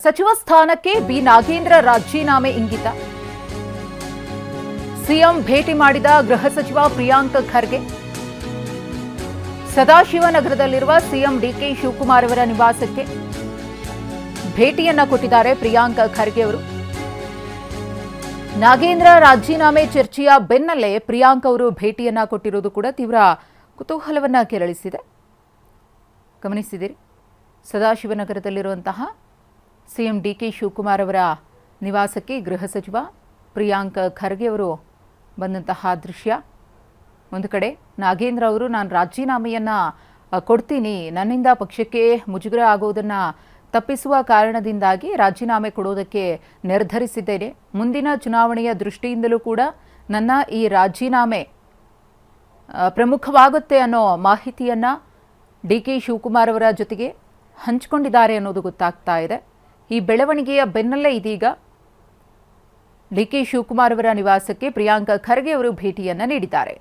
ಸಚಿವ ಸ್ಥಾನಕ್ಕೆ ಬಿ ನಾಗೇಂದ್ರ ರಾಜೀನಾಮೆ ಇಂಗಿತ. ಸಿಎಂ ಭೇಟಿ ಮಾಡಿದ ಗೃಹ ಸಚಿವ ಪ್ರಿಯಾಂಕ್ ಖರ್ಗೆ. ಸದಾಶಿವನಗರದಲ್ಲಿರುವ ಸಿಎಂ ಡಿಕೆ ಶಿವಕುಮಾರ್ ಅವರ ನಿವಾಸಕ್ಕೆ ಭೇಟಿಯನ್ನ ಕೊಟ್ಟಿದ್ದಾರೆ ಪ್ರಿಯಾಂಕ್ ಖರ್ಗೆ ಅವರು. ನಾಗೇಂದ್ರ ರಾಜೀನಾಮೆ ಚರ್ಚೆಯ ಬೆನ್ನಲ್ಲೇ ಪ್ರಿಯಾಂಕ್ ಅವರು ಭೇಟಿಯನ್ನ ಕೊಟ್ಟಿರುವುದು ಕೂಡ ತೀವ್ರ ಕುತೂಹಲವನ್ನ ಕೆರಳಿಸಿದೆ. ಗಮನಿಸಿದಿರಿ, ಸದಾಶಿವನಗರದಲ್ಲಿರುವಂತಹ ಸಿಎಂ ಡಿಕೆ ಶಿವಕುಮಾರ್ ಅವರ ನಿವಾಸಕ್ಕೆ ಗೃಹ ಸಚಿವ ಪ್ರಿಯಾಂಕ್ ಖರ್ಗೆ ಅವರು ಬಂದಂತಹ ದೃಶ್ಯ. ಒಂದು ಕಡೆ ನಾಗೇಂದ್ರ ಅವರು ನಾನು ರಾಜೀನಾಮೆಯನ್ನು ಕೊಡ್ತೀನಿ, ನನ್ನಿಂದ ಪಕ್ಷಕ್ಕೆ ಮುಜುಗರ ಆಗುವುದನ್ನು ತಪ್ಪಿಸುವ ಕಾರಣದಿಂದಾಗಿ ರಾಜೀನಾಮೆ ಕೊಡೋದಕ್ಕೆ ನಿರ್ಧರಿಸಿದ್ದೇನೆ. ಮುಂದಿನ ಚುನಾವಣೆಯ ದೃಷ್ಟಿಯಿಂದಲೂ ಕೂಡ ನನ್ನ ಈ ರಾಜೀನಾಮೆ ಪ್ರಮುಖವಾಗುತ್ತೆ ಅನ್ನೋ ಮಾಹಿತಿಯನ್ನು ಡಿಕೆ ಶಿವಕುಮಾರ್ ಅವರ ಜೊತೆಗೆ ಹಂಚಿಕೊಂಡಿದ್ದಾರೆ ಅನ್ನೋದು ಗೊತ್ತಾಗ್ತಾ ಇದೆ. ಈ ಬೆಳವಣಿಗೆಯ ಬೆನ್ನಲ್ಲೇ ಇದೀಗ ಡಿಕೆ ಶಿವಕುಮಾರ್ ಅವರ ನಿವಾಸಕ್ಕೆ ಪ್ರಿಯಾಂಕ್ ಖರ್ಗೆ ಅವರು ಭೇಟಿಯನ್ನು ನೀಡಿದ್ದಾರೆ.